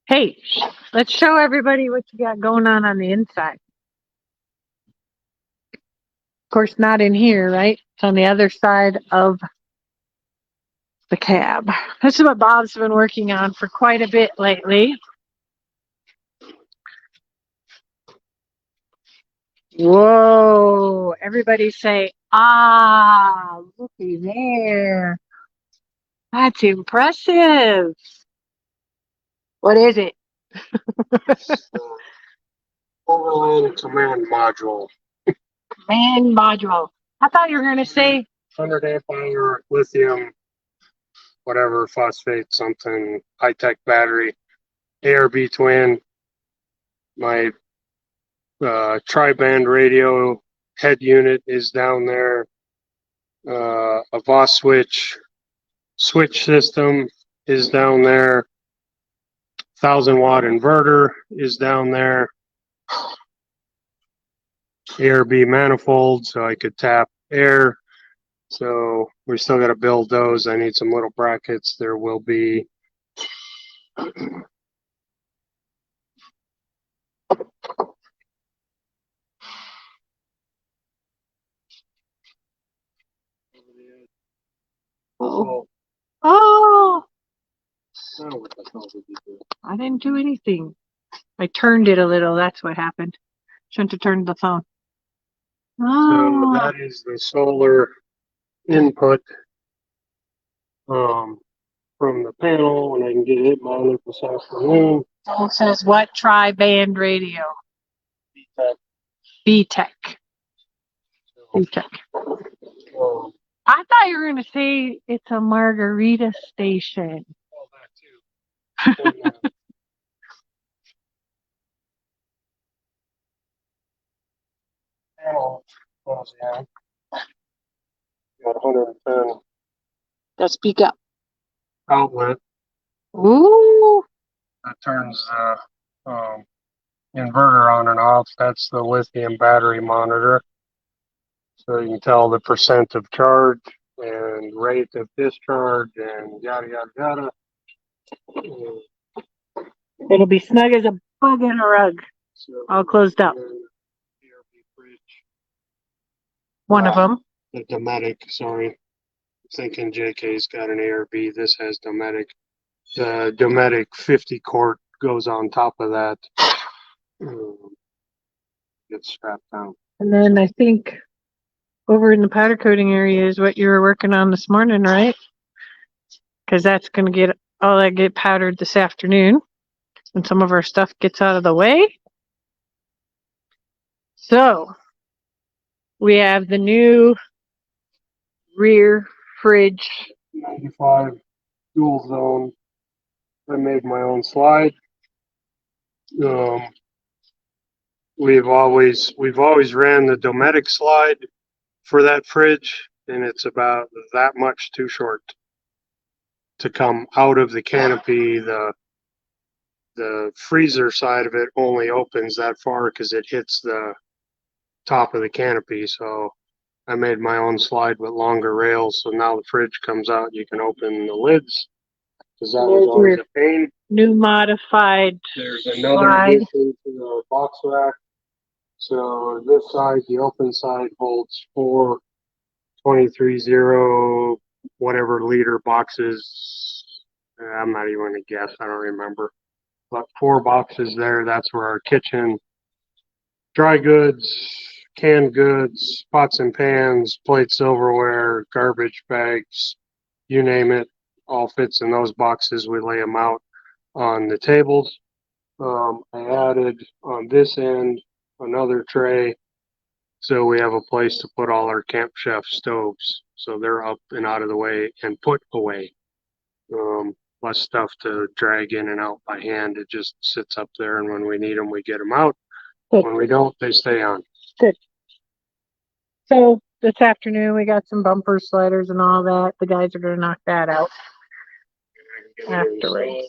Hey, let's show everybody what you got going on the inside. Of course, not in here, right? It's on the other side of the cab. This is what Bob's been working on for quite a bit lately. Whoa, everybody say, ah, looky there. That's impressive. What is it? Overland command module. Command module. I thought you were going to say 100 amp hour lithium, whatever, phosphate, something, high tech battery, ARB twin. My tri-band radio head unit is down there. A Voss switch system is down there. 1,000-watt inverter is down there. ARB manifold, so I could tap air. So we still got to build those. I need some little brackets. There will be oh. What the hell did you do? I didn't do anything. I turned it a little. That's what happened. Shouldn't have turned the phone. So that is the solar input from the panel, and I can get it mounted this afternoon. It says what tri-band radio? B-Tech. B-Tech. I thought you were going to say it's a margarita station. Well, that too. Panel goes in. Got 110 Let's speak up. outlet. Ooh. That turns the inverter on and off. That's the lithium battery monitor. So you can tell the percent of charge and rate of discharge and yada, yada, yada. It'll be snug as a bug in a rug. So, All closed up. One of them. The Dometic, sorry. I'm thinking JK's got an ARB. This has Dometic. The Dometic 50 quart goes on top of that. Gets strapped down. And then I think over in the powder coating area is what you were working on this morning, right? Because that's going to get all that get powdered this afternoon when some of our stuff gets out of the way. So we have the new rear fridge. 95 dual zone. I made my own slide. We've always ran the Dometic slide for that fridge, and it's about that much too short to come out of the canopy. The freezer side of it only opens that far because it hits the top of the canopy. So I made my own slide with longer rails. So now the fridge comes out, you can open the lids, because that was always a pain. New modified. There's another slide. addition to the box rack. So this side, the open side, holds 4 23-0 whatever liter boxes. I'm not even gonna guess. I don't remember. But 4 boxes there. That's where our kitchen, dry goods, canned goods, pots and pans, plates, silverware, garbage bags, you name it, all fits in those boxes. We lay them out on the tables. I added on this end another tray, so we have a place to put all our Camp Chef stoves, so they're up and out of the way and put away. Less stuff to drag in and out by hand. It just sits up there, and when we need them, we get them out. Good. When we don't, they stay on. Good. So this afternoon we got some bumper sliders and all that. The guys are going to knock that out afterwards.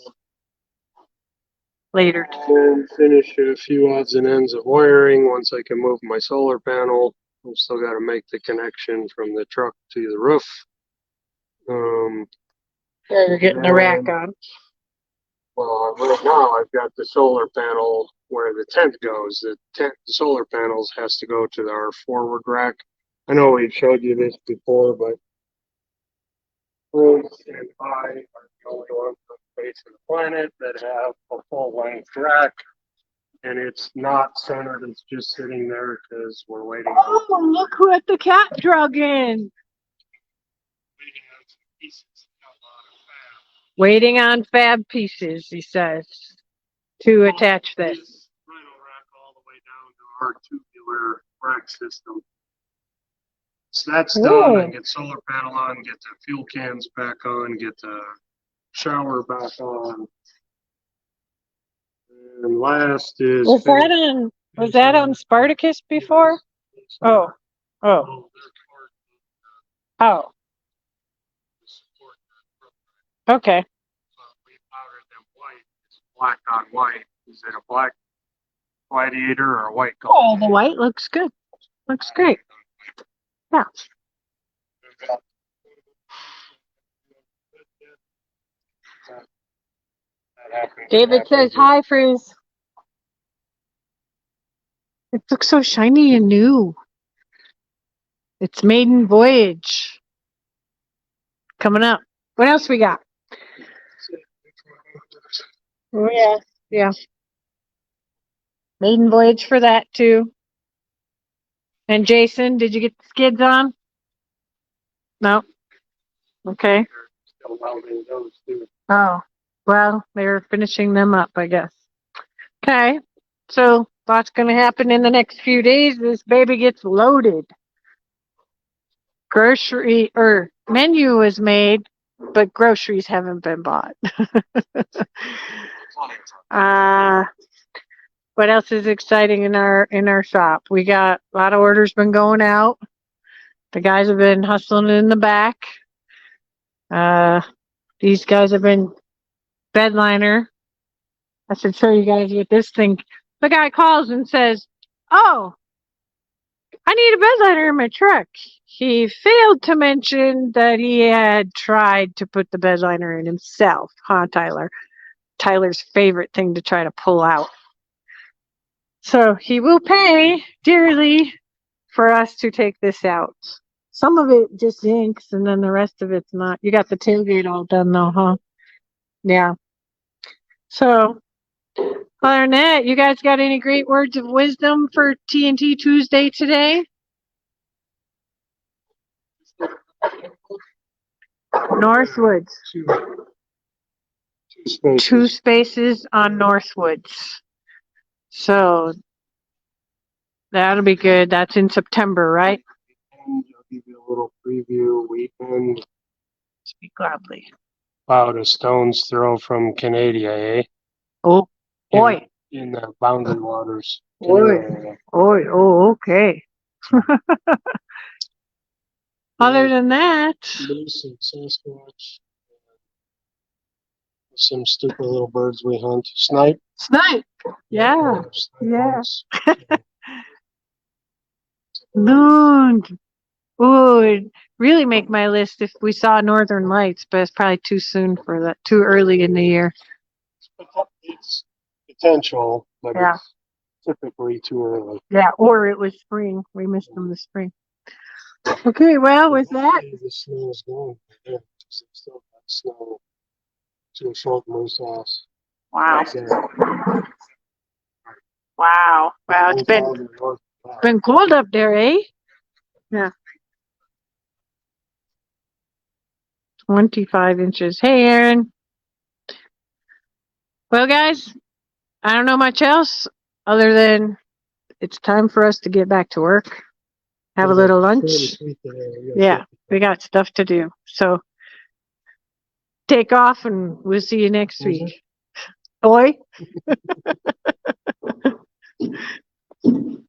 Later. And finish a few odds and ends of wiring once I can move my solar panel. I've still got to make the connection from the truck to the roof. Yeah, you're getting the rack on. Well, right now I've got the solar panel where the tent goes. The solar panels has to go to our forward rack. I know we've showed you this before, but Bruce and I are the only ones on the face of the planet that have a full length rack. And it's not centered, it's just sitting there because we're waiting. Oh, look who at the cat drug in. Waiting on fab pieces, he says, to attach this. Rhino rack all the way down to our tubular rack system. So that's done. I get solar panel on, get the fuel cans back on, get the shower back on. And last is was that on Spartacus before? Oh. Okay. We powdered them white. It's black on white. Is it a black Gladiator or a white Gladiator? Oh, the white looks good. Looks great. Yeah. David says hi, Frizz. It looks so shiny and new. It's maiden voyage coming up. What else we got? Oh yeah. Maiden voyage for that too. And Jason, did you get the skids on? No. Okay. Oh, well, they're finishing them up, I guess. Okay. So what's going to happen in the next few days? This baby gets loaded. Grocery or menu is made, but groceries haven't been bought. What else is exciting in our shop? We got a lot of orders been going out. The guys have been hustling in the back. These guys have been bedliner. I should show you guys what this thing. The guy calls and says, "Oh, I need a bedliner in my truck." He failed to mention that he had tried to put the bedliner in himself, huh, Tyler? Tyler's favorite thing to try to pull out. So he will pay dearly for us to take this out. Some of it just inks and then the rest of it's not. You got the tailgate all done though, huh? Yeah. So other than that, you guys got any great words of wisdom for TNT Tuesday today? Northwoods. Two spaces on Northwoods. So that'll be good. That's in September, right? I'll give you a little preview. Weekend. Speak loudly. About a stone's throw from Canada, eh? Oh, boy. In the boundary waters. Oh, okay. Other than that, Moose and Sasquatch. Some stupid little birds we hunt. Snipe. Yeah. Loon. Oh, it'd really make my list if we saw Northern Lights, but it's probably too soon for that. Too early in the year. It's potential, but yeah. It's typically too early. Yeah, or it was spring. We missed them this spring. Okay, well, with that. The snow is gone. Still got snow to a short moose house. Wow. Wow. It's been cold up there, eh? Yeah. 25 inches. Hey, Aaron. Well, guys, I don't know much else other than it's time for us to get back to work. Have a little lunch. Yeah, we got stuff to do. So take off and we'll see you next week. Oi.